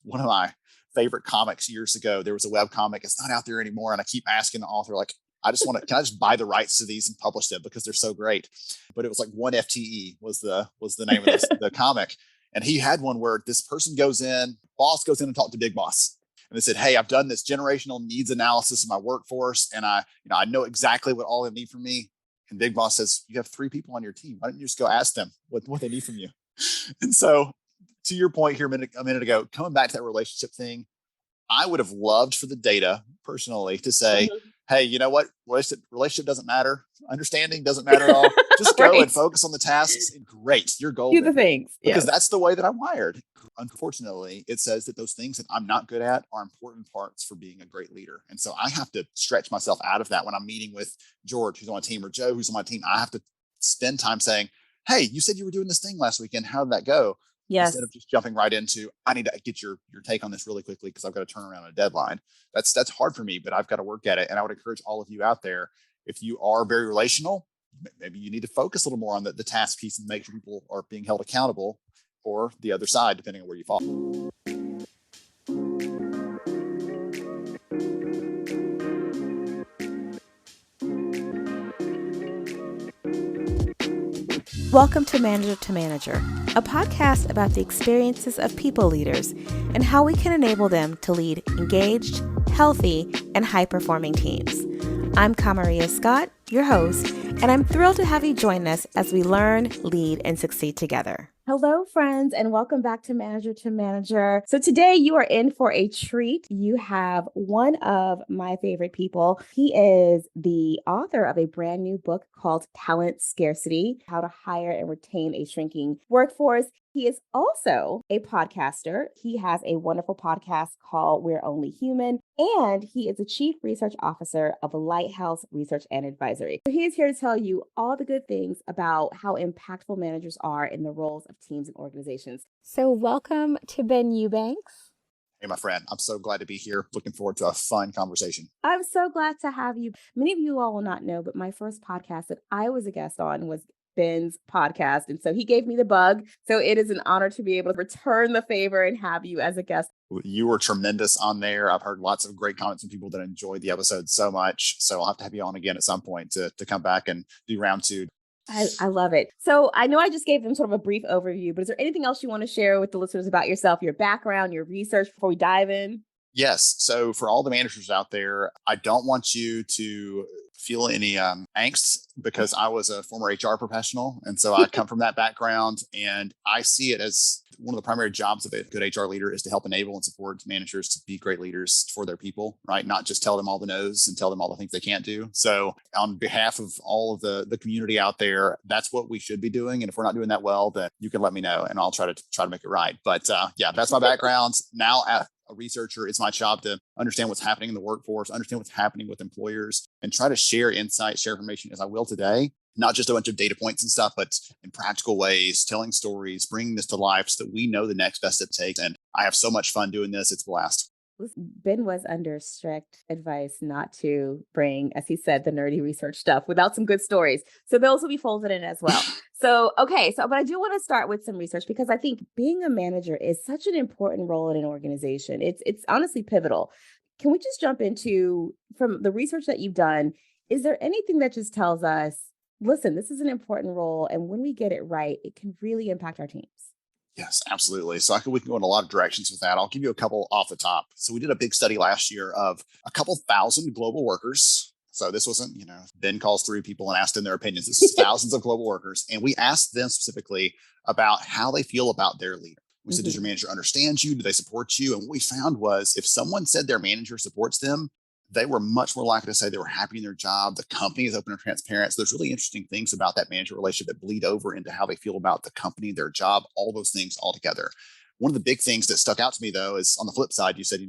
one of my favorite comics years ago. There was a web comic. It's not out there anymore. And I keep asking the author, like, can I just buy the rights to these and publish them because they're so great? But it was like 1 FTE was the name of the comic. And he had one where this person boss goes in and talks to Big Boss. And they said, hey, I've done this generational needs analysis of my workforce. And I know exactly what all they need from me. And Big Boss says, you have 3 people on your team. Why don't you just go ask them what they need from you? And so to your point here a minute ago, coming back to that relationship thing, I would have loved for the data personally to say, hey, you know what? Relationship doesn't matter. Understanding doesn't matter at all. Just go and focus on the tasks. Great. You're golden. Do the things. Because that's the way that I'm wired. Unfortunately, it says that those things that I'm not good at are important parts for being a great leader. And so I have to stretch myself out of that when I'm meeting with George, who's on my team, or Joe, who's on my team. I have to spend time saying, hey, you said you were doing this thing last weekend. How did that go? Yes. Instead of just jumping right into, I need to get your take on this really quickly because I've got to turn around a deadline. That's hard for me, but I've got to work at it. And I would encourage all of you out there, if you are very relational, maybe you need to focus a little more on the task piece and make sure people are being held accountable, or the other side, depending on where you fall. Welcome to Manager, a podcast about the experiences of people leaders and how we can enable them to lead engaged, healthy, and high-performing teams. I'm Kamaria Scott, your host, and I'm thrilled to have you join us as we learn, lead, and succeed together. Hello, friends, and welcome back to Manager. So today you are in for a treat. You have one of my favorite people. He is the author of a brand new book called Talent Scarcity: How to Hire and Retain a Shrinking Workforce. He is also a podcaster. He has a wonderful podcast called We're Only Human, and he is the Chief Research Officer of Lighthouse Research and Advisory. So he is here to tell you all the good things about how impactful managers are in the roles of teams and organizations. So welcome to Ben Eubanks. Hey, my friend, I'm so glad to be here. Looking forward to a fun conversation. I'm so glad to have you. Many of you all will not know, but my first podcast that I was a guest on was Ben's podcast. And so he gave me the bug. So it is an honor to be able to return the favor and have you as a guest. You were tremendous on there. I've heard lots of great comments from people that enjoyed the episode so much. So I'll have to have you on again at some point to come back and do round 2. I love it. So I know I just gave them sort of a brief overview, but is there anything else you want to share with the listeners about yourself, your background, your research before we dive in? Yes. So for all the managers out there, I don't want you to feel any angst, because I was a former HR professional. And so I come from that background, and I see it as one of the primary jobs of a good HR leader is to help enable and support managers to be great leaders for their people, right? Not just tell them all the no's and tell them all the things they can't do. So on behalf of all of the community out there, that's what we should be doing. And if we're not doing that well, then you can let me know and I'll try to make it right. But yeah, that's my background. Now, a researcher, it's my job to understand what's happening in the workforce, understand what's happening with employers, and try to share insights, share information as I will today. Not just a bunch of data points and stuff, but in practical ways, telling stories, bringing this to life so that we know the next best step to take. And I have so much fun doing this. It's a blast. Ben was under strict advice not to bring, as he said, the nerdy research stuff without some good stories. So those will be folded in as well. But I do want to start with some research, because I think being a manager is such an important role in an organization. It's honestly pivotal. Can we just jump into, from the research that you've done, is there anything that just tells us, listen, this is an important role, and when we get it right, it can really impact our teams? Yes, absolutely. So we can go in a lot of directions with that. I'll give you a couple off the top. So we did a big study last year of a couple thousand global workers. So this wasn't, Ben calls 3 people and asked them their opinions. This is thousands of global workers. And we asked them specifically about how they feel about their leader. We said, does your manager understand you? Do they support you? And what we found was, if someone said their manager supports them, they were much more likely to say they were happy in their job. The company is open and transparent. So there's really interesting things about that manager relationship that bleed over into how they feel about the company, their job, all those things all together. One of the big things that stuck out to me, though, is on the flip side, you said,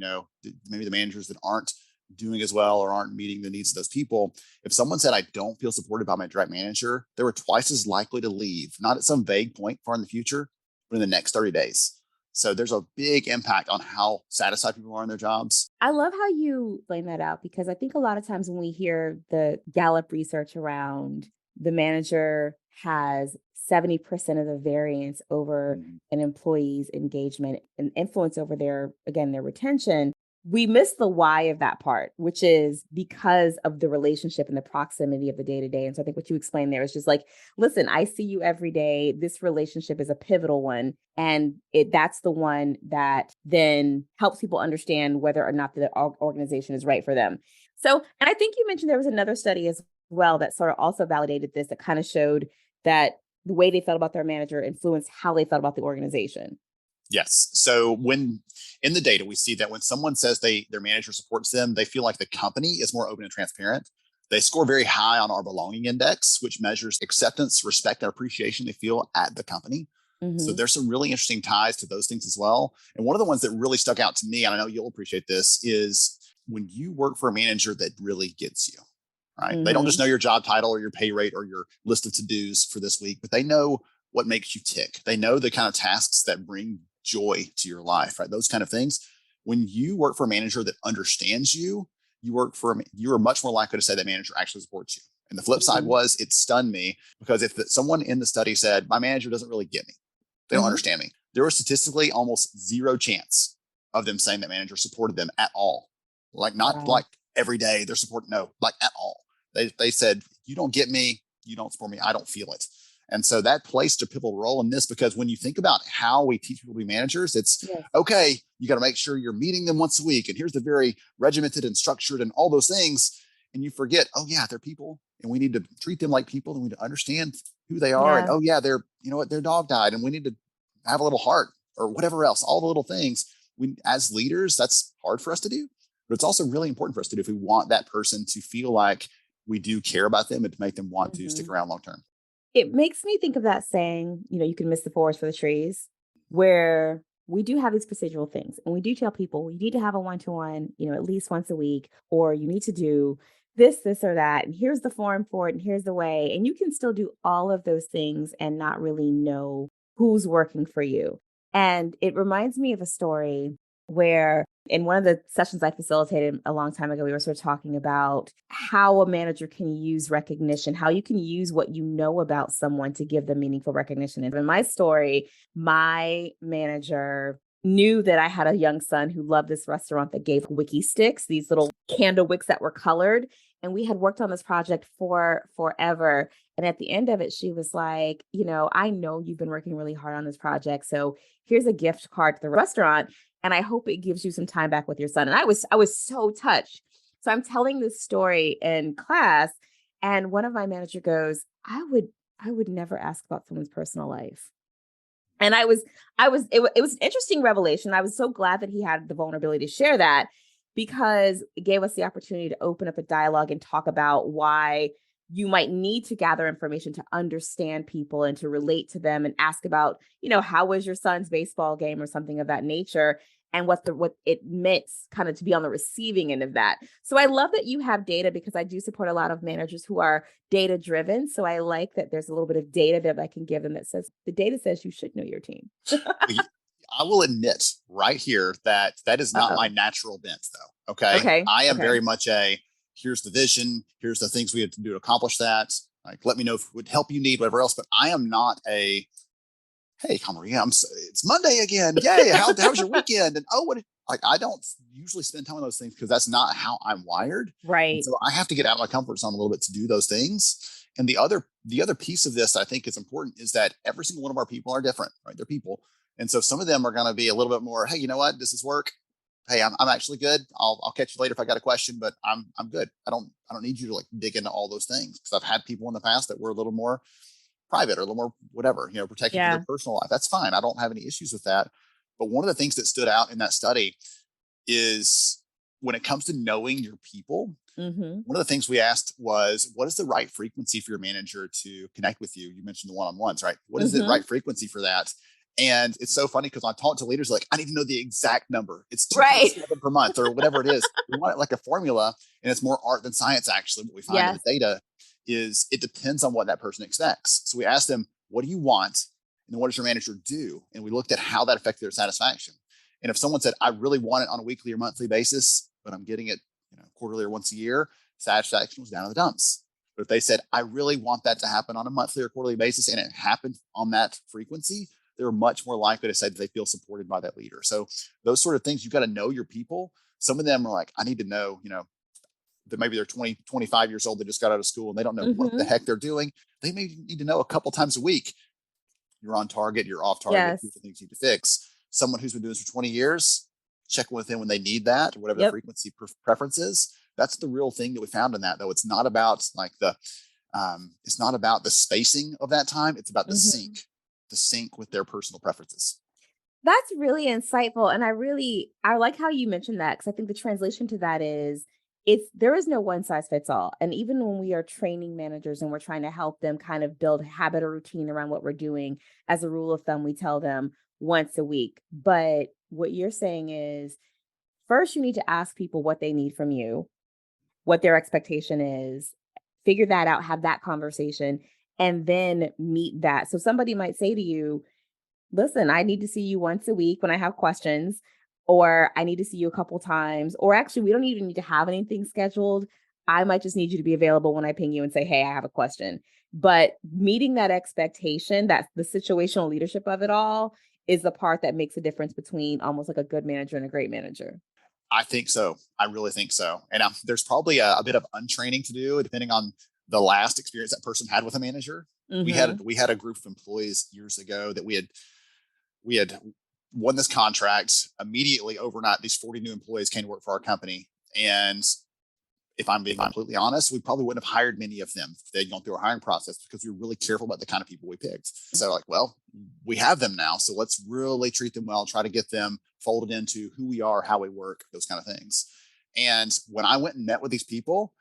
maybe the managers that aren't doing as well or aren't meeting the needs of those people. If someone said, I don't feel supported by my direct manager, they were twice as likely to leave, not at some vague point far in the future, but in the next 30 days. So there's a big impact on how satisfied people are in their jobs. I love how you explain that out, because I think a lot of times when we hear the Gallup research around the manager has 70% of the variance over Mhm. an employee's engagement and influence over their retention, we miss the why of that part, which is because of the relationship and the proximity of the day to day. And so I think what you explained there is just like, listen, I see you every day. This relationship is a pivotal one. And that's the one that then helps people understand whether or not the organization is right for them. So, and I think you mentioned there was another study as well that sort of also validated this, that kind of showed that the way they felt about their manager influenced how they felt about the organization. Yes. So when in the data, we see that when someone says their manager supports them, they feel like the company is more open and transparent. They score very high on our belonging index, which measures acceptance, respect, and appreciation they feel at the company. So Hmm. there's some really interesting ties to those things as well. And one of the ones that really stuck out to me, and I know you'll appreciate this, is when you work for a manager that really gets you, right? They don't just Hmm. know your job title or your pay rate or your list of to-dos for this week, but they know what makes you tick. They know the kind of tasks that bring joy to your life, right? Those kind of things. When you work for a manager that understands you, you are much more likely to say that manager actually supports you. And the flip side Hmm. was it stunned me because if someone in the study said, my manager doesn't really get me, they don't Hmm. understand me, there was statistically almost zero chance of them saying that manager supported them at all. Like, not Wow. like every day they're supporting, no, like at all. They said, you don't get me, you don't support me, I don't feel it. And so that placed a pivotal role in this because when you think about how we teach people to be managers, it's Yes. okay, you got to make sure you're meeting them once a week. And here's the very regimented and structured and all those things. And you forget, oh, yeah, they're people and we need to treat them like people and we need to understand who they are. And Yeah. oh, yeah, you know what, their dog died and we need to have a little heart or whatever else, all the little things. As leaders, that's hard for us to do, but it's also really important for us to do if we want that person to feel like we do care about them and to make them want to stick Hmm. around long term. It makes me think of that saying, you can miss the forest for the trees, where we do have these procedural things. And we do tell people you need to have a one-to-one, at least once a week, or you need to do this, or that. And here's the form for it. And here's the way. And you can still do all of those things and not really know who's working for you. And it reminds me of a story where in one of the sessions I facilitated a long time ago, we were sort of talking about how a manager can use recognition, how you can use what you know about someone to give them meaningful recognition. And in my story, my manager knew that I had a young son who loved this restaurant that gave wiki sticks, these little candle wicks that were colored. And we had worked on this project for forever. And at the end of it, she was like, I know you've been working really hard on this project. So here's a gift card to the restaurant. And I hope it gives you some time back with your son. And I was so touched. So I'm telling this story in class, and one of my manager goes, I would never ask about someone's personal life. And it was an interesting revelation. I was so glad that he had the vulnerability to share that, because it gave us the opportunity to open up a dialogue and talk about why you might need to gather information to understand people and to relate to them and ask about, how was your son's baseball game or something of that nature, and what it meant kind of to be on the receiving end of that. So I love that you have data, because I do support a lot of managers who are data driven. So I like that there's a little bit of data that I can give them that says the data says you should know your team. I will admit right here that that is not my Uh-oh. natural bent, though. Okay. Okay. I am Okay. very much here's the vision, here's the things we have to do to accomplish that. Like, let me know if it would help you need, whatever else. But I am not hey, Maria, it's Monday again. Yay. How was your weekend? And oh, like, I don't usually spend time on those things because that's not how I'm wired. And Right. so I have to get out of my comfort zone a little bit to do those things. And the other piece of this I think is important is that every single one of our people are different, right? They're people. And so some of them are going to be a little bit more, hey, you know what? This is work. Hey, I'm actually good. I'll catch you later if I got a question, but I'm good. I don't need you to like dig into all those things, because I've had people in the past that were a little more private or a little more whatever, protected for their Yeah. personal life. That's fine. I don't have any issues with that. But one of the things that stood out in that study is when it comes to knowing your people, Mm-hmm. one of the things we asked was, what is the right frequency for your manager to connect with you? You mentioned the one-on-ones, right? What is the Mm-hmm. right frequency for that? And it's so funny because I talk to leaders like, I need to know the exact number. It's Right. 2.7 per month or whatever it is. We want it like a formula, and it's more art than science. Actually, what we find in the Yes. data is it depends on what that person expects. So we asked them, what do you want? And then what does your manager do? And we looked at how that affected their satisfaction. And if someone said, I really want it on a weekly or monthly basis, but I'm getting it, quarterly or once a year, satisfaction was down in the dumps. But if they said, I really want that to happen on a monthly or quarterly basis, and it happened on that frequency, they're much more likely to say that they feel supported by that leader. So those sort of things, you got to know your people. Some of them are like, I need to know, that maybe they're 20, 25 years old. They just got out of school and they don't know what the heck they're doing. They may need to know a couple times a week. You're on target, you're off target. Yes. Here's the things you need to fix. Someone who's been doing this for 20 years, check with them when they need that, or whatever the frequency preference is. That's the real thing that we found in that, though. It's not about like it's not about the spacing of that time. It's about the sync with their personal preferences. That's really insightful. And I like how you mentioned that, because I think the translation to that is there is no one size fits all. And even when we are training managers and we're trying to help them kind of build habit or routine around what we're doing, as a rule of thumb, we tell them once a week. But what you're saying is, first, you need to ask people what they need from you, what their expectation is, figure that out, have that conversation, and then meet that. So somebody might say to you, listen, I need to see you once a week when I have questions, or I need to see you a couple times, or actually, we don't even need to have anything scheduled. I might just need you to be available when I ping you and say, hey, I have a question. But meeting that expectation, that's the situational leadership of it all, is the part that makes a difference between almost like a good manager and a great manager. I think so. I really think so. And there's probably a bit of untraining to do, depending on the last experience that person had with a manager. We had a group of employees years ago that we had won this contract. Immediately overnight, these 40 new employees came to work for our company. And if I'm being completely honest, we probably wouldn't have hired many of them if they'd gone through our hiring process, because we were really careful about the kind of people we picked. So like, well, we have them now, so let's really treat them well, try to get them folded into who we are, how we work, those kind of things. And when I went and met with these people,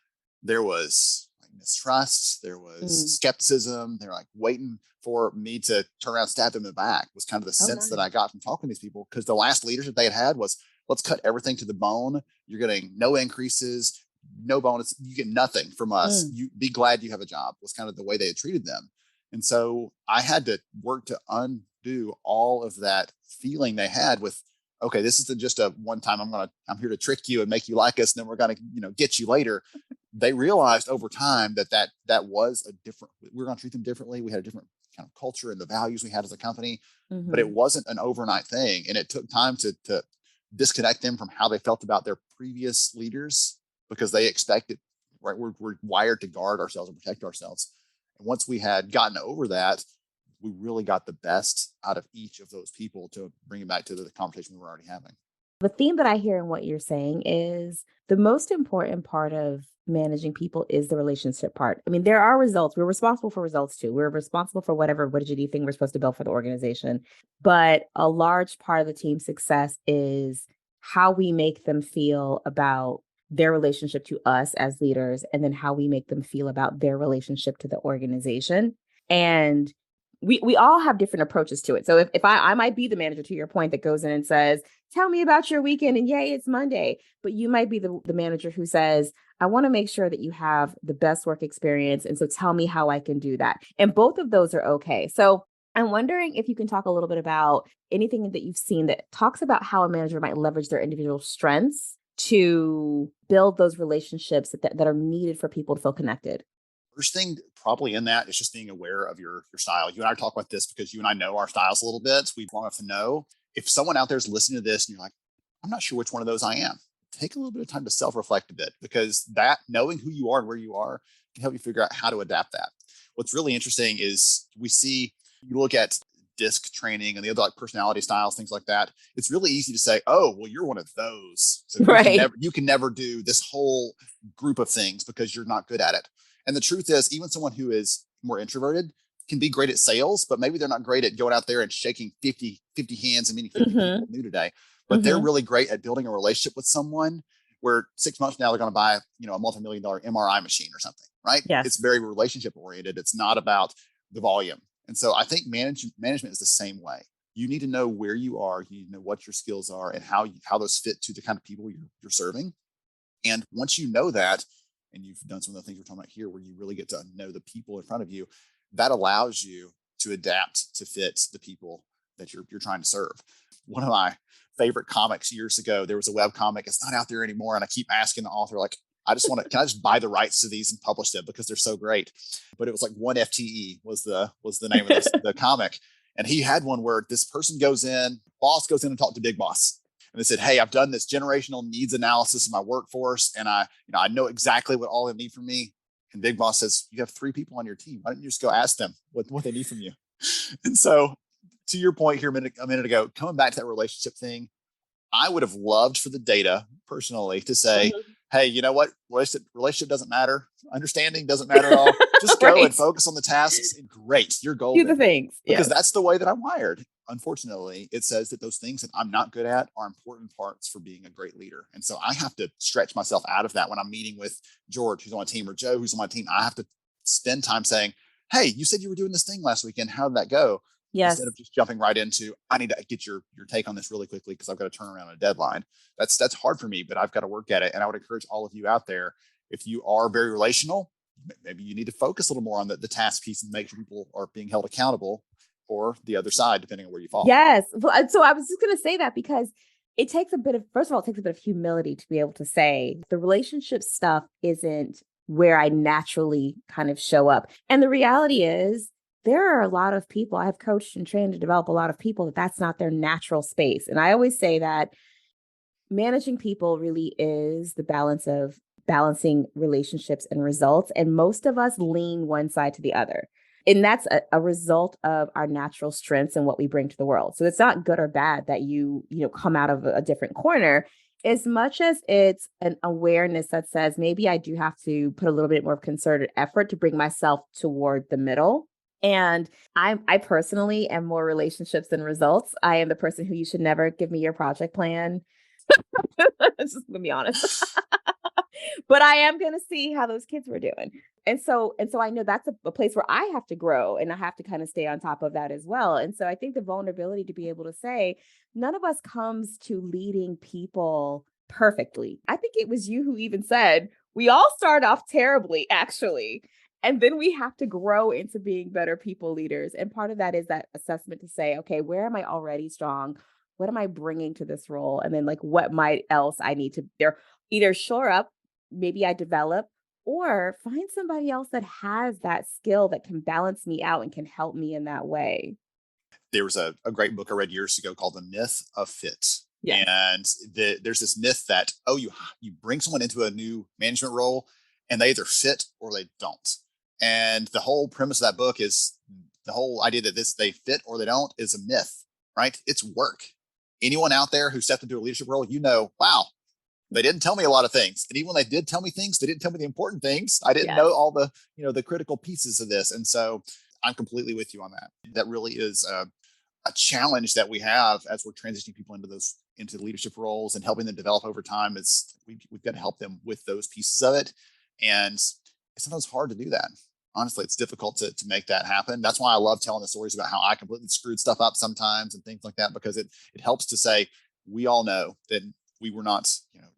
there was like mistrust, there was skepticism. They're like waiting for me to turn around and stab them in the back, was kind of the sense that I got from talking to these people, because the last leadership they had was, let's cut everything to the bone. You're getting no increases, no bonus, you get nothing from us. You be glad you have a job, was kind of the way they had treated them. And so I had to work to undo all of that feeling they had with, okay, this isn't just a one time, I'm here to trick you and make you like us, and then we're going to, get you later. They realized over time that was a different, we were going to treat them differently. We had a different kind of culture and the values we had as a company, but it wasn't an overnight thing. And it took time to disconnect them from how they felt about their previous leaders, because they expected, right? We're wired to guard ourselves and protect ourselves. And once we had gotten over that, we really got the best out of each of those people to bring it back to the conversation we were already having. The theme that I hear in what you're saying is the most important part of managing people is the relationship part. I mean, there are results. We're responsible for results too. We're responsible for whatever WGD thing we're supposed to build for the organization. But a large part of the team's success is how we make them feel about their relationship to us as leaders, and then how we make them feel about their relationship to the organization. And we all have different approaches to it. So if I might be the manager, to your point, that goes in and says, tell me about your weekend, and yay, it's Monday. But you might be the manager who says, I want to make sure that you have the best work experience. And so tell me how I can do that. And both of those are okay. So I'm wondering if you can talk a little bit about anything that you've seen that talks about how a manager might leverage their individual strengths to build those relationships that are needed for people to feel connected. First thing probably in that is just being aware of your style. You and I talk about this because you and I know our styles a little bit. We've long enough to know if someone out there is listening to this and you're like, I'm not sure which one of those I am. Take a little bit of time to self-reflect a bit, because that knowing who you are and where you are can help you figure out how to adapt that. What's really interesting is you look at DISC training and the other like personality styles, things like that. It's really easy to say, oh, well, you're one of those. So you can never do this whole group of things because you're not good at it. And the truth is, even someone who is more introverted can be great at sales, but maybe they're not great at going out there and shaking 50 hands and meeting 50 people new today. But they're really great at building a relationship with someone where 6 months from now, they're going to buy, a multi-million-dollar MRI machine or something, right? Yes. It's very relationship oriented. It's not about the volume. And so I think management is the same way. You need to know where you are. You need to know what your skills are and how those fit to the kind of people you're serving. And once you know that, and you've done some of the things we're talking about here, where you really get to know the people in front of you, that allows you to adapt to fit the people that you're trying to serve. One of my favorite comics years ago, there was a web comic. It's not out there anymore. And I keep asking the author, like, can I just buy the rights to these and publish them because they're so great. But it was like 1 FTE was the name of the comic. And he had one where this person boss goes in and talks to big boss. And they said, hey, I've done this generational needs analysis of my workforce. And I know exactly what all they need from me. And big boss says, you have 3 people on your team. Why don't you just go ask them what they need from you? And so to your point here a minute ago, coming back to that relationship thing, I would have loved for the data personally to say, hey, you know what? Relationship doesn't matter. Understanding doesn't matter at all. Just go and focus on the tasks. Great. You're golden. Do the things. Because that's the way that I'm wired. Unfortunately, it says that those things that I'm not good at are important parts for being a great leader. And so I have to stretch myself out of that when I'm meeting with George, who's on my team, or Joe, who's on my team. I have to spend time saying, hey, you said you were doing this thing last weekend. How did that go? Yes. Instead of just jumping right into, I need to get your take on this really quickly because I've got to turn around a deadline. That's hard for me, but I've got to work at it. And I would encourage all of you out there, if you are very relational, maybe you need to focus a little more on the task piece and make sure people are being held accountable, or the other side, depending on where you fall. Yes. So I was just going to say that because it takes first of all, it takes a bit of humility to be able to say the relationship stuff isn't where I naturally kind of show up. And the reality is, there are a lot of people I have coached and trained to develop a lot of people that's not their natural space. And I always say that managing people really is the balance of balancing relationships and results. And most of us lean one side to the other. And that's a result of our natural strengths and what we bring to the world. So it's not good or bad that you come out of a different corner, as much as it's an awareness that says, maybe I do have to put a little bit more of concerted effort to bring myself toward the middle. And I personally am more relationships than results. I am the person who you should never give me your project plan. Just gonna be honest. But I am gonna see how those kids were doing. And so I know that's a place where I have to grow and I have to kind of stay on top of that as well. And so I think the vulnerability to be able to say, none of us comes to leading people perfectly. I think it was you who even said, we all start off terribly, actually. And then we have to grow into being better people leaders. And part of that is that assessment to say, okay, where am I already strong? What am I bringing to this role? And then what might else I need to either shore up, maybe I develop, or find somebody else that has that skill that can balance me out and can help me in that way. There was a great book I read years ago called The Myth of Fit. Yes. And there's this myth that, you bring someone into a new management role and they either fit or they don't. And the whole premise of that book is the whole idea that they fit or they don't is a myth, right? It's work. Anyone out there who stepped into a leadership role, wow, they didn't tell me a lot of things. And even when they did tell me things, they didn't tell me the important things. I didn't know all the, the critical pieces of this. And so I'm completely with you on that. That really is a challenge that we have as we're transitioning people into leadership roles and helping them develop over time. Is we've got to help them with those pieces of it. And it's sometimes hard to do that. Honestly, it's difficult to make that happen. That's why I love telling the stories about how I completely screwed stuff up sometimes and things like that, because it helps to say, we all know that we were not,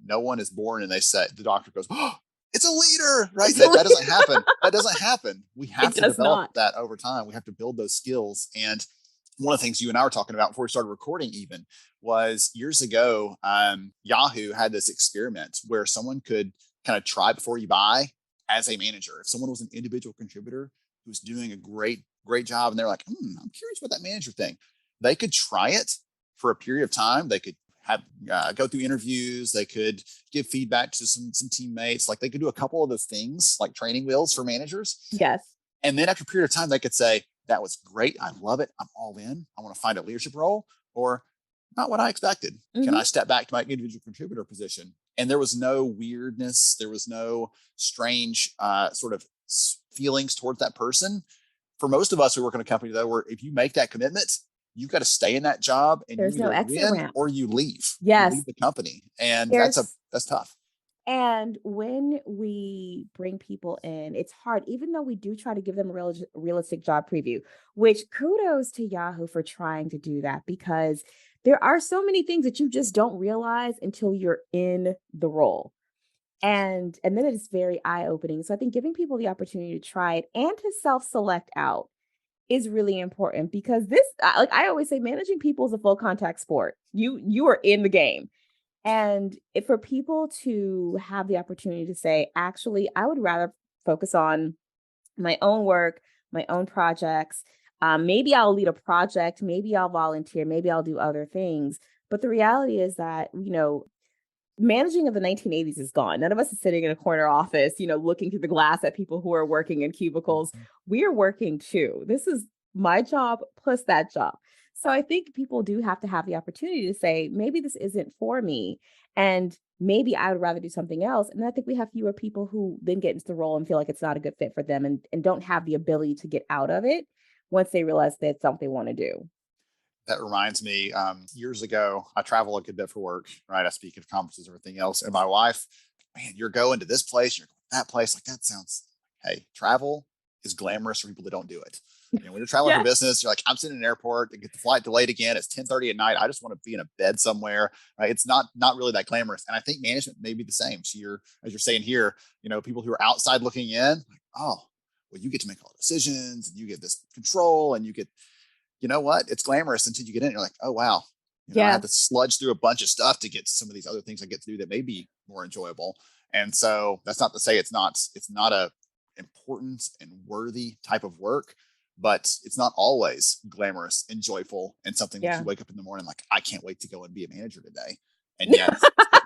no one is born and the doctor goes, oh, it's a leader, right? That doesn't happen. That doesn't happen. We have to develop that over time. We have to build those skills. And one of the things you and I were talking about before we started recording even was years ago, Yahoo had this experiment where someone could kind of try before you buy as a manager. If someone was an individual contributor who was doing a great job and they're like, I'm curious about that manager thing, they could try it for a period of time. They could have go through interviews. They could give feedback to some teammates. Like they could do a couple of those things like training wheels for managers. Yes. And then after a period of time, they could say, that was great. I love it. I'm all in. I want to find a leadership role, or not what I expected. Mm-hmm. Can I step back to my individual contributor position? And there was no weirdness. There was no strange sort of feelings towards that person. For most of us who work in a company, though, where if you make that commitment, you've got to stay in that job and there's you either win or you leave. Yes. You leave the company. And that's tough. And when we bring people in, it's hard, even though we do try to give them a realistic job preview, which kudos to Yahoo for trying to do that, because there are so many things that you just don't realize until you're in the role. And then it is very eye-opening. So I think giving people the opportunity to try it and to self-select out is really important, because this, like I always say, managing people is a full contact sport. You are in the game. And for people to have the opportunity to say, actually, I would rather focus on my own work, my own projects. Maybe I'll lead a project, maybe I'll volunteer, maybe I'll do other things. But the reality is that, managing of the 1980s is gone. None of us is sitting in a corner office, looking through the glass at people who are working in cubicles. Mhm. We are working too. This is my job plus that job. So I think people do have to have the opportunity to say, maybe this isn't for me. And maybe I would rather do something else. And I think we have fewer people who then get into the role and feel like it's not a good fit for them and don't have the ability to get out of it once they realize that it's something they want to do. That reminds me, years ago, I travel a good bit for work, right? I speak at conferences and everything else. And my wife, man, you're going to this place, you're going to that place. Like, that sounds, hey, travel is glamorous for people that don't do it. When you're traveling for Yeah. business, you're like, I'm sitting in an airport and get the flight delayed again. It's 10:30 at night. I just want to be in a bed somewhere, right? It's not really that glamorous. And I think management may be the same. So as you're saying here, people who are outside looking in, like, oh, well, you get to make all the decisions and you get this control and what? It's glamorous until you get in. You're like, oh wow, I Yeah. have to sludge through a bunch of stuff to get to some of these other things I get to do that may be more enjoyable. And so that's not to say it's not a important and worthy type of work, but it's not always glamorous and joyful and something that Yeah. you wake up in the morning like, I can't wait to go and be a manager today. And yet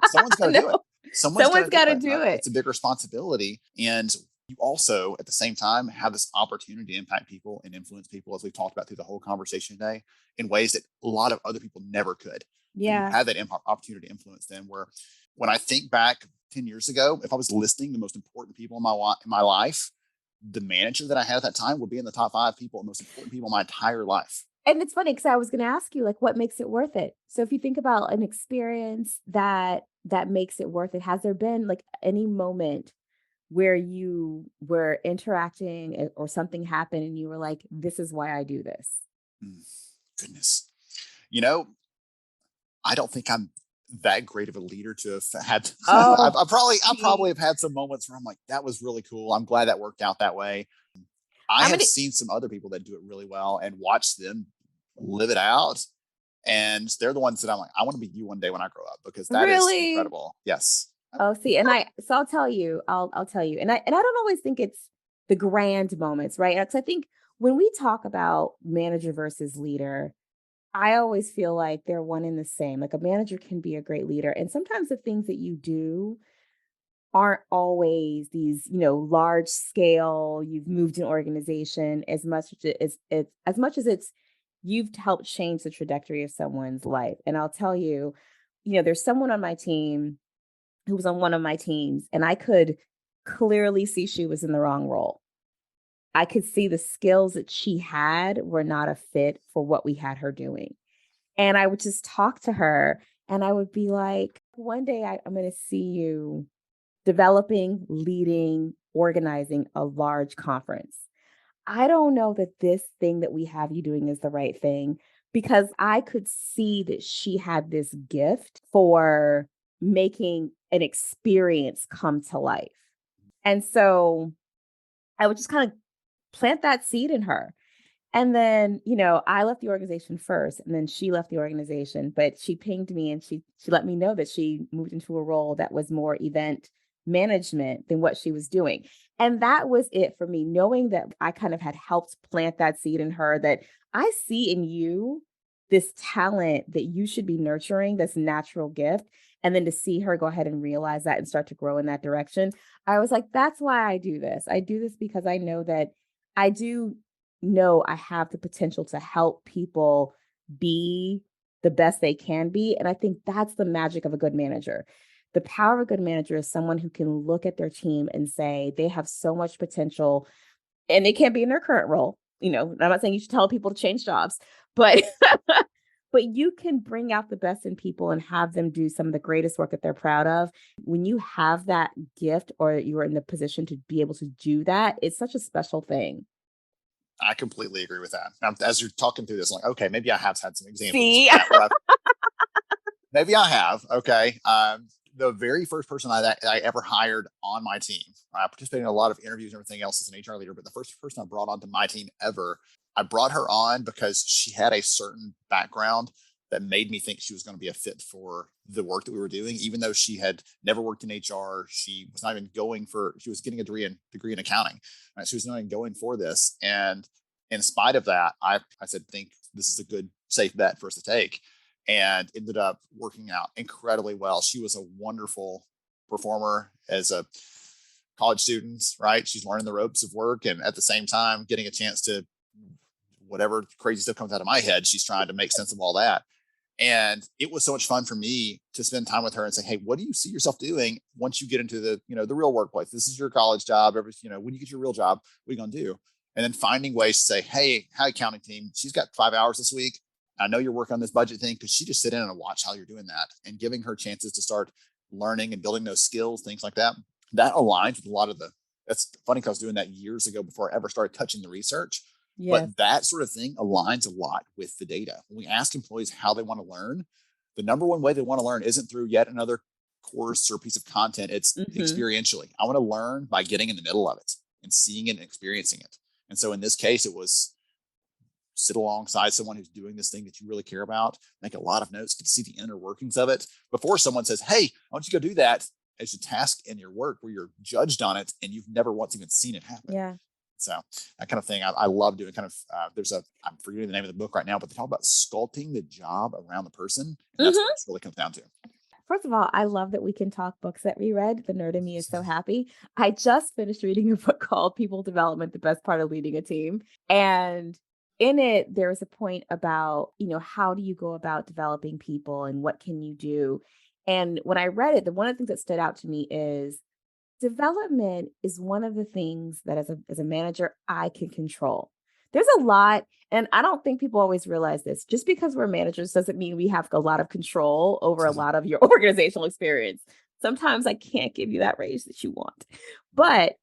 someone's got to do it. No, Someone's got someone's to do got to it. do it. It's a big responsibility. And you also, at the same time, have this opportunity to impact people and influence people, as we've talked about through the whole conversation today, in ways that a lot of other people never could. But you Yeah. have that opportunity to influence them. Where when I think back 10 years ago, if I was listing the most important people in my life, the manager that I had at that time would be in the top 5 people, most important people in my entire life. And it's funny because I was going to ask you, like, what makes it worth it? So if you think about an experience that makes it worth it, has there been like any moment where you were interacting or something happened and you were like, this is why I do this? Mm, goodness. You know, I don't think I'm that great of a leader to have had. Oh, I see, probably have had some moments where I'm like, that was really cool. I'm glad that worked out that way. I I'm have gonna seen some other people that do it really well and watch them live it out. And they're the ones that I'm like, I want to be you one day when I grow up, because that is really. incredible. Yes. Oh, see, and I'll tell you, I'll tell you, and I don't always think it's the grand moments, right? Because I think when we talk about manager versus leader, I always feel like they're one and the same. Like a manager can be a great leader, and sometimes the things that you do aren't always these, large scale. You've moved an organization as much as as much as it's you've helped change the trajectory of someone's life. And I'll tell you, there's someone on my team who was on one of my teams, and I could clearly see she was in the wrong role. I could see the skills that she had were not a fit for what we had her doing. And I would just talk to her and I would be like, one day I'm going to see you developing, leading, organizing a large conference. I don't know that this thing that we have you doing is the right thing, because I could see that she had this gift for making an experience come to life. And so I would just kind of plant that seed in her. And then, I left the organization first and then she left the organization, but she pinged me and she let me know that she moved into a role that was more event management than what she was doing. And that was it for me, knowing that I kind of had helped plant that seed in her, that I see in you this talent that you should be nurturing, this natural gift. And then to see her go ahead and realize that and start to grow in that direction, I was like, that's why I do this. I do this because I know that I do know I have the potential to help people be the best they can be. And I think that's the magic of a good manager. The power of a good manager is someone who can look at their team and say they have so much potential and they can't be in their current role. I'm not saying you should tell people to change jobs, but but you can bring out the best in people and have them do some of the greatest work that they're proud of. When you have that gift or you are in the position to be able to do that, it's such a special thing. I completely agree with that. Now, as you're talking through this, I'm like, okay, maybe I have had some examples of See? that maybe I have. Okay. The very first person I ever hired on my team, I participated in a lot of interviews and everything else as an HR leader, but the first person I brought onto my team ever, I brought her on because she had a certain background that made me think she was going to be a fit for the work that we were doing, even though she had never worked in HR. She was not even she was getting a degree in accounting. Right? She was not even going for this. And in spite of that, I said, think this is a good, safe bet for us to take, and ended up working out incredibly well. She was a wonderful performer as a college student, right? She's learning the ropes of work, and at the same time getting a chance to, whatever crazy stuff comes out of my head, she's trying to make sense of all that. And it was so much fun for me to spend time with her and say, hey, what do you see yourself doing once you get into the real workplace? This is your college job. When you get your real job, what are you going to do? And then finding ways to say, hey, hi, accounting team, she's got 5 hours this week. I know you're working on this budget thing. Could she just sit in and watch how you're doing that, and giving her chances to start learning and building those skills, things like that. That aligns with a lot of that's funny because I was doing that years ago before I ever started touching the research. Yes. But that sort of thing aligns a lot with the data. When we ask employees how they want to learn, the number one way they want to learn isn't through yet another course or piece of content. It's experientially. I want to learn by getting in the middle of it and seeing it and experiencing it. And so in this case, it was sit alongside someone who's doing this thing that you really care about, make a lot of notes, get to see the inner workings of it before someone says, hey, why don't you go do that as a task in your work where you're judged on it and you've never once even seen it happen. Yeah. So that kind of thing, I love doing. Kind of, I'm forgetting the name of the book right now, but they talk about sculpting the job around the person. And that's what it really comes down to. First of all, I love that we can talk books that we read. The nerd in me is so happy. I just finished reading a book called People Development, The Best Part of Leading a Team. And in it, there was a point about, how do you go about developing people and what can you do? And when I read it, one of the things that stood out to me is development is one of the things that as a manager, I can control. There's a lot, and I don't think people always realize this. Just because we're managers doesn't mean we have a lot of control over a lot of your organizational experience. Sometimes I can't give you that raise that you want, but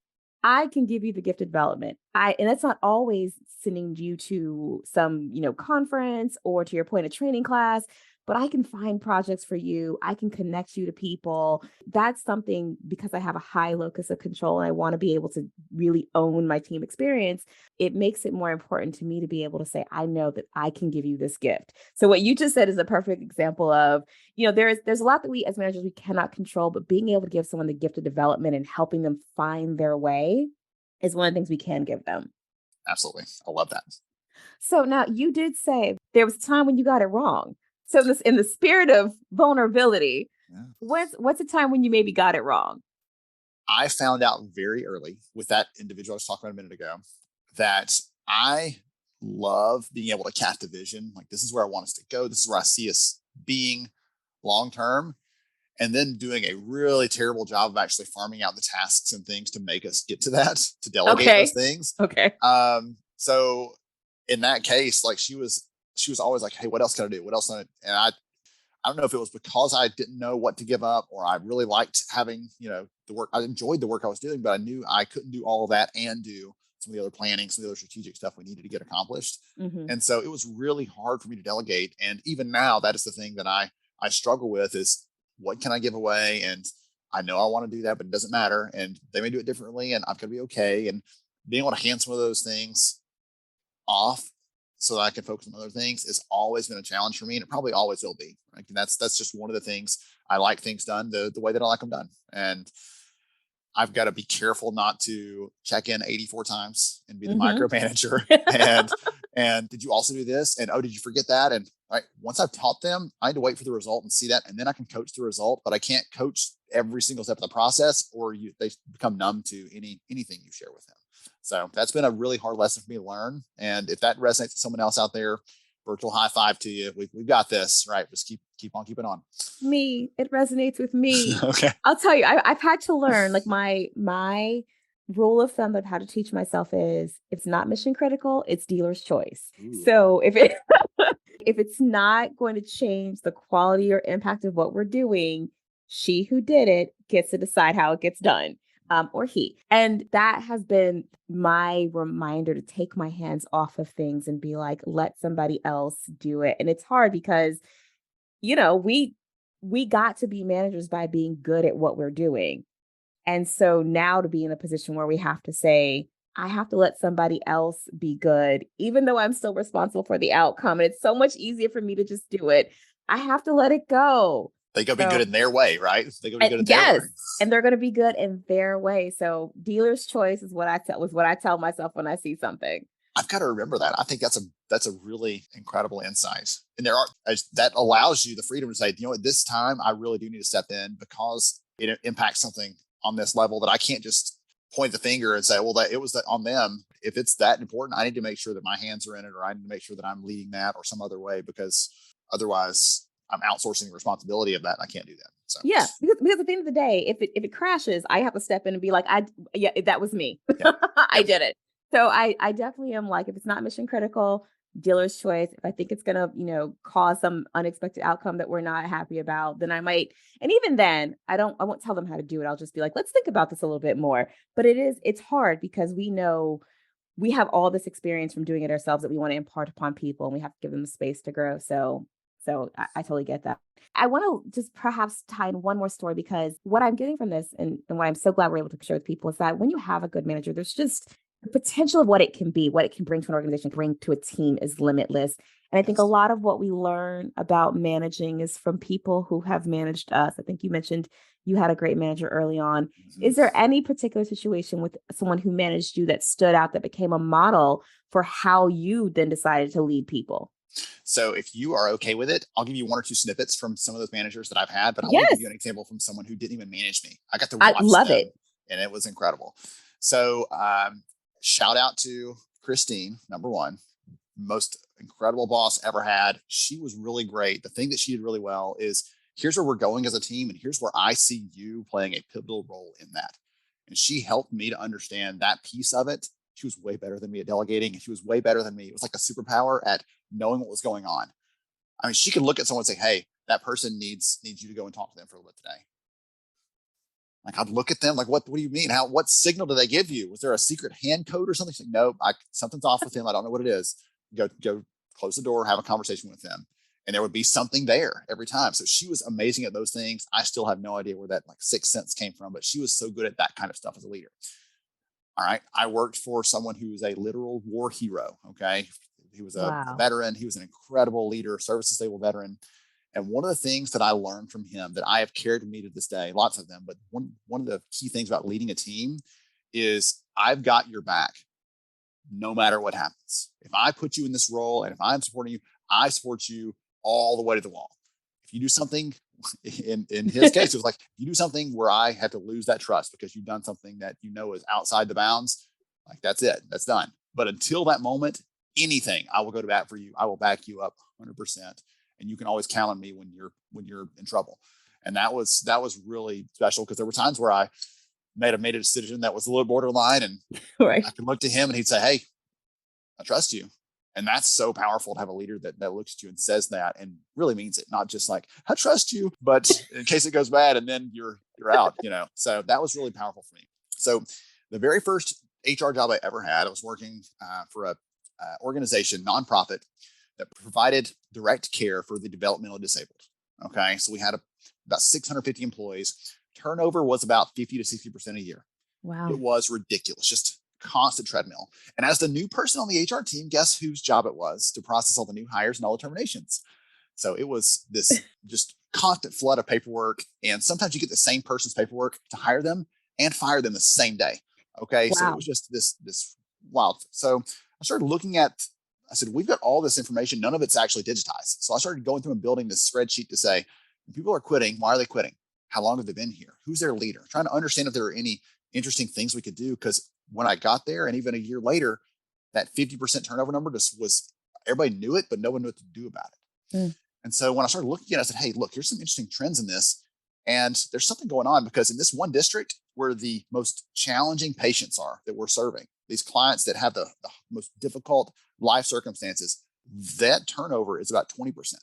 I can give you the gift of development. And that's not always sending you to some, conference or, to your point, a training class, but I can find projects for you. I can connect you to people. That's something, because I have a high locus of control and I want to be able to really own my team experience. It makes it more important to me to be able to say, I know that I can give you this gift. So what you just said is a perfect example of, there's a lot that we as managers, we cannot control, but being able to give someone the gift of development and helping them find their way is one of the things we can give them. Absolutely. I love that. So now, you did say there was a time when you got it wrong. So in the spirit of vulnerability, what's a time when you maybe got it wrong? I found out very early with that individual I was talking about a minute ago that I love being able to cast a vision. Like, this is where I want us to go. This is where I see us being long term. And then doing a really terrible job of actually farming out the tasks and things to make us get to that, to delegate those things. Okay. So in that case, like, she was always like, hey, what else can I do? What else can I do? And I don't know if it was because I didn't know what to give up, or I really liked having, the work. I enjoyed the work I was doing, but I knew I couldn't do all of that and do some of the other planning, some of the other strategic stuff we needed to get accomplished. And so it was really hard for me to delegate. And even now, that is the thing that I struggle with is, what can I give away? And I know I want to do that, but it doesn't matter. And they may do it differently, and I've got to be okay. And being able to hand some of those things off so that I can focus on other things has always been a challenge for me, and it probably always will be. Right? And that's just one of the things. I like things done the way that I like them done. And I've got to be careful not to check in 84 times and be the micromanager. and did you also do this? And, oh, did you forget that? And once I've taught them, I need to wait for the result and see that. And then I can coach the result, but I can't coach every single step of the process, or they become numb to anything you share with them. So that's been a really hard lesson for me to learn. And if that resonates with someone else out there, virtual high five to you. We've got this, right? Just keep on keeping on. It resonates with me. Okay. I'll tell you, I've had to learn, like, my rule of thumb of how to teach myself is, if it's not mission critical, it's dealer's choice. Ooh. So if it's not going to change the quality or impact of what we're doing, she who did it gets to decide how it gets done. Or he. And that has been my reminder to take my hands off of things and be like, let somebody else do it. And it's hard because, we got to be managers by being good at what we're doing. And so now to be in a position where we have to say, I have to let somebody else be good, even though I'm still responsible for the outcome. And it's so much easier for me to just do it. I have to let it go. They go be good So, in their way, right? They go be good in their yes, way. and they're going to be good in their way. So dealer's choice is what I tell myself when I see something. I've got to remember that. I think that's a really incredible insight. And that allows you the freedom to say, you know, at this time, I really do need to step in because it impacts something on this level that I can't just point the finger and say, well, that it was that on them. If it's that important, I need to make sure that my hands are in it, or I need to make sure that I'm leading that or some other way, because otherwise I'm outsourcing the responsibility of that. And I can't do that. So Yeah, because at the end of the day, if it crashes, I have to step in and be like, yeah, that was me. yeah, I yeah. did it. So I definitely am like, if it's not mission critical, dealer's choice. If I think it's gonna, cause some unexpected outcome that we're not happy about, then I might. And even then, I won't tell them how to do it. I'll just be like, let's think about this a little bit more. But it's hard because we know we have all this experience from doing it ourselves that we want to impart upon people, and we have to give them the space to grow. So I totally get that. I want to just perhaps tie in one more story, because what I'm getting from this, and what I'm so glad we're able to share with people, is that when you have a good manager, there's just the potential of what it can be, what it can bring to an organization, bring to a team is limitless. And I think a Yes. lot of what we learn about managing is from people who have managed us. I think you mentioned you had a great manager early on. Mhm. Is there any particular situation with someone who managed you that stood out, that became a model for how you then decided to lead people? So if you are okay with it, I'll give you one or two snippets from some of those managers that I've had, but I want to give Yes, you an example from someone who didn't even manage me. I got to I watch love it. them and it was incredible. So shout out to Christine, number one, most incredible boss ever had. She was really great. The thing that she did really well is, here's where we're going as a team, and here's where I see you playing a pivotal role in that. And she helped me to understand that piece of it. She was way better than me at delegating, and she was way better than me. It was like a superpower at knowing what was going on. I mean, she could look at someone and say, "Hey, that person needs you to go and talk to them for a little bit today." Like, I'd look at them like, what do you mean? What signal do they give you? Was there a secret hand code or something? She's like, nope, something's off with him. I don't know what it is. Go close the door, have a conversation with them. And there would be something there every time. So she was amazing at those things. I still have no idea where that like sixth sense came from, but she was so good at that kind of stuff as a leader. All right. I worked for someone who was a literal war hero. Okay. He was a Wow. veteran. He was an incredible leader, service disabled veteran. And one of the things that I learned from him that I have carried with me to this day, lots of them, but one of the key things about leading a team is, I've got your back no matter what happens. If I put you in this role and if I'm supporting you, I support you all the way to the wall. If you do something, in his case, it was like, if you do something where I have to lose that trust because you've done something that you know is outside the bounds, like, that's it, that's done. But until that moment, anything, I will go to bat for you. I will back you up 100%. And you can always count on me when you're in trouble. And that was really special, because there were times where I made a decision that was a little borderline, and Right. I could look to him and he'd say, "Hey, I trust you." And that's so powerful to have a leader that looks at you and says that and really means it, not just like, "I trust you," but in case it goes bad and then you're out, So that was really powerful for me. So the very first HR job I ever had, I was working for a organization, nonprofit, that provided direct care for the developmentally disabled. Okay. So we had about 650 employees. Turnover was about 50 to 60% a year. It Wow. was ridiculous, just constant treadmill. And as the new person on the HR team, guess whose job it was to process all the new hires and all the terminations? So it was this just constant flood of paperwork. And sometimes you get the same person's paperwork to hire them and fire them the same day. Okay. So it was Wow. just this wild. So I started looking at, I said, we've got all this information. None of it's actually digitized. So I started going through and building this spreadsheet to say, when people are quitting, why are they quitting? How long have they been here? Who's their leader? Trying to understand if there are any interesting things we could do. Because when I got there, and even a year later, that 50% turnover number just was, everybody knew it, but no one knew what to do about it. Mm. And so when I started looking at it, I said, hey, look, here's some interesting trends in this. And there's something going on, because in this one district where the most challenging patients are that we're serving, these clients that have the most difficult life circumstances, that turnover is about 20%.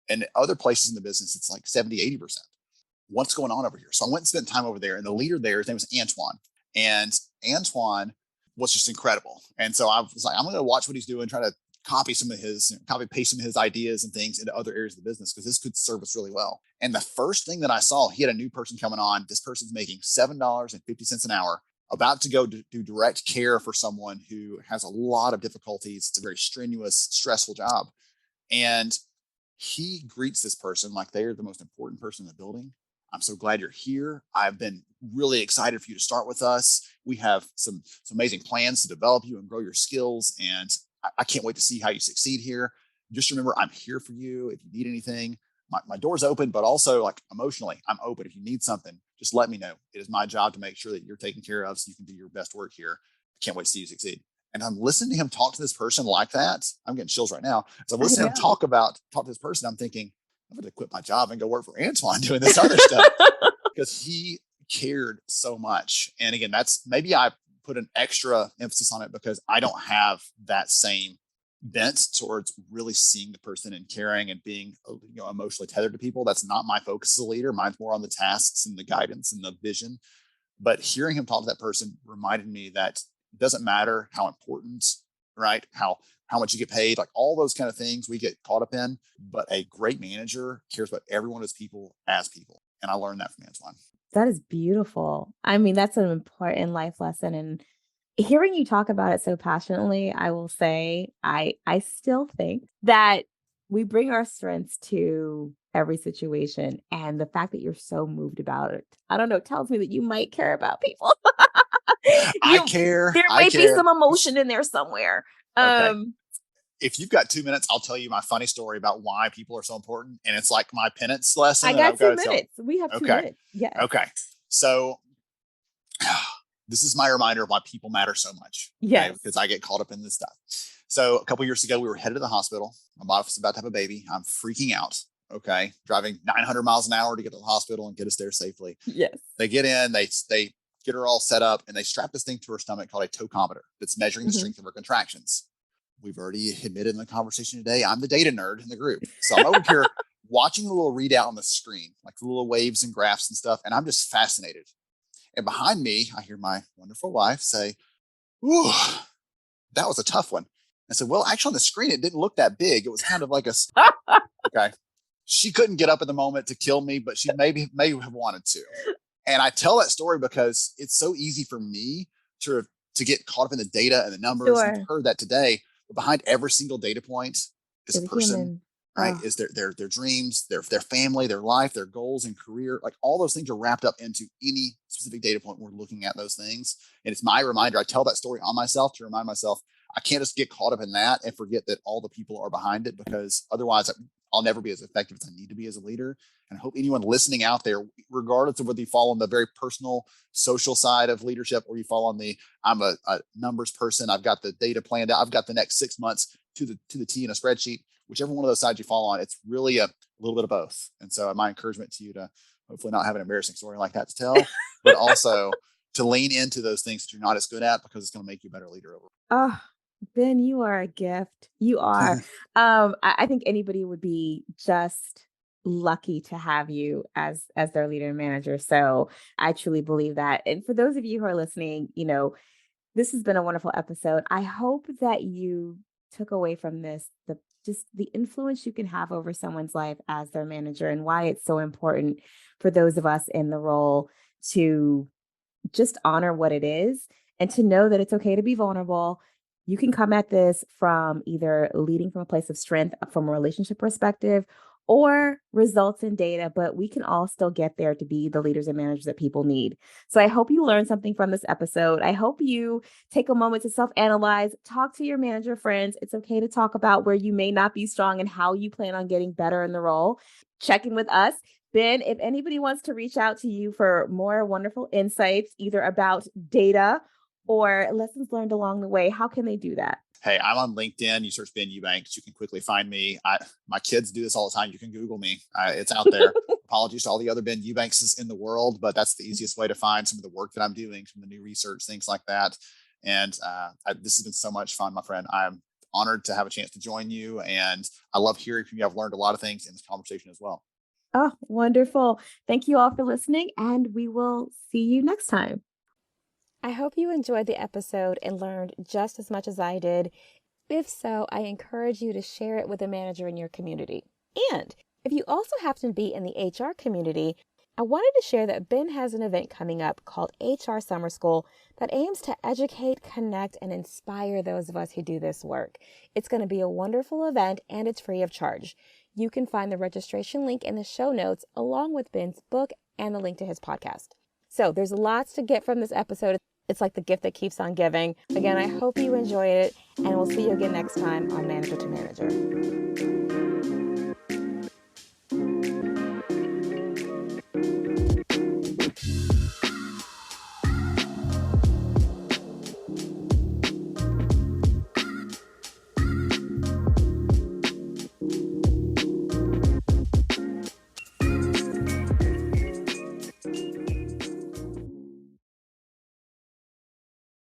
And other places in the business, it's like 70, 80%. What's going on over here? So I went and spent time over there, and the leader there, his name was Antoine. And Antoine was just incredible. And so I was like, I'm going to watch what he's doing, try to copy paste some of his ideas and things into other areas of the business, because this could serve us really well. And the first thing that I saw, he had a new person coming on. This person's making $7.50 an hour. about to go to do direct care for someone who has a lot of difficulties. It's a very strenuous, stressful job. And he greets this person like they are the most important person in the building. I'm so glad you're here. I've been really excited for you to start with us. We have some amazing plans to develop you and grow your skills. And I can't wait to see how you succeed here. Just remember, I'm here for you. If you need anything, my door's open, but also like emotionally, I'm open. If you need something, just let me know. It is my job to make sure that you're taken care of so you can do your best work here. I can't wait to see you succeed. And I'm listening to him talk to this person like that. I'm getting chills right now. As I'm listening to him talk to this person, I'm thinking, I'm going to quit my job and go work for Antoine doing this other stuff because he cared so much. And again, that's maybe I put an extra emphasis on it because I don't have that same bent towards really seeing the person and caring and being emotionally tethered to people. That's not my focus as a leader. Mine's more on the tasks and the guidance and the vision. But hearing him talk to that person reminded me that it doesn't matter how important, right? How much you get paid, like all those kind of things we get caught up in. But a great manager cares about everyone as people. And I learned that from Antoine. That is beautiful. I mean, that's an important life lesson. And hearing you talk about it so passionately, I will say, I still think that we bring our strengths to every situation. And the fact that you're so moved about it, I don't know, tells me that you might care about people. I care. There might be some emotion in there somewhere. Okay. If you've got 2 minutes, I'll tell you my funny story about why people are so important. And it's like my penance lesson. I got 2 minutes. We have 2 minutes. Yeah. Okay. So this is my reminder of why people matter so much. Yes. Okay? Because I get caught up in this stuff. So a couple of years ago, we were headed to the hospital. My wife was about to have a baby. I'm freaking out. Okay. Driving 900 miles an hour to get to the hospital and get us there safely. Yes. They get in, they get her all set up, and they strap this thing to her stomach called a tocometer that's measuring the strength of her contractions. We've already admitted in the conversation today, I'm the data nerd in the group. So I'm over here watching the little readout on the screen, like the little waves and graphs and stuff. And I'm just fascinated. And behind me, I hear my wonderful wife say, "Ooh, that was a tough one." I said, "Well, actually on the screen, it didn't look that big. It was kind of like a," okay. She couldn't get up at the moment to kill me, but she may have wanted to. And I tell that story because it's so easy for me to get caught up in the data and the numbers. Sure. You've heard that today. But behind every single data point is a person, right? Is their dreams, their family, their life, their goals and career. Like all those things are wrapped up into any specific data point. We're looking at those things. And it's my reminder. I tell that story on myself to remind myself, I can't just get caught up in that and forget that all the people are behind it, because otherwise I'll never be as effective as I need to be as a leader. And I hope anyone listening out there, regardless of whether you fall on the very personal social side of leadership or you fall on the, I'm a numbers person, I've got the data planned out, I've got the next 6 months to the T in a spreadsheet, whichever one of those sides you fall on, it's really a little bit of both. And so my encouragement to you to hopefully not have an embarrassing story like that to tell, but also to lean into those things that you're not as good at, because it's going to make you a better leader overall. Oh, Ben, you are a gift. You are. I think anybody would be just lucky to have you as their leader and manager. So I truly believe that. And for those of you who are listening, this has been a wonderful episode. I hope that you took away from this the influence you can have over someone's life as their manager, and why it's so important for those of us in the role to just honor what it is and to know that it's okay to be vulnerable. You can come at this from either leading from a place of strength from a relationship perspective or results in data, but we can all still get there to be the leaders and managers that people need. So I hope you learned something from this episode. I hope you take a moment to self-analyze, talk to your manager friends. It's okay to talk about where you may not be strong and how you plan on getting better in the role. Check in with us. Ben, if anybody wants to reach out to you for more wonderful insights, either about data or lessons learned along the way, how can they do that? Hey, I'm on LinkedIn. You search Ben Eubank, you can quickly find me. My kids do this all the time. You can Google me. It's out there. Apologies to all the other Ben Eubanks in the world, but that's the easiest way to find some of the work that I'm doing, some of the new research, things like that. And this has been so much fun, my friend. I'm honored to have a chance to join you. And I love hearing from you. I've learned a lot of things in this conversation as well. Oh, wonderful. Thank you all for listening, and we will see you next time. I hope you enjoyed the episode and learned just as much as I did. If so, I encourage you to share it with a manager in your community. And if you also happen to be in the HR community, I wanted to share that Ben has an event coming up called HR Summer School that aims to educate, connect, and inspire those of us who do this work. It's going to be a wonderful event and it's free of charge. You can find the registration link in the show notes along with Ben's book and the link to his podcast. So there's lots to get from this episode. It's like the gift that keeps on giving. Again, I hope you enjoyed it, and we'll see you again next time on Manager to Manager.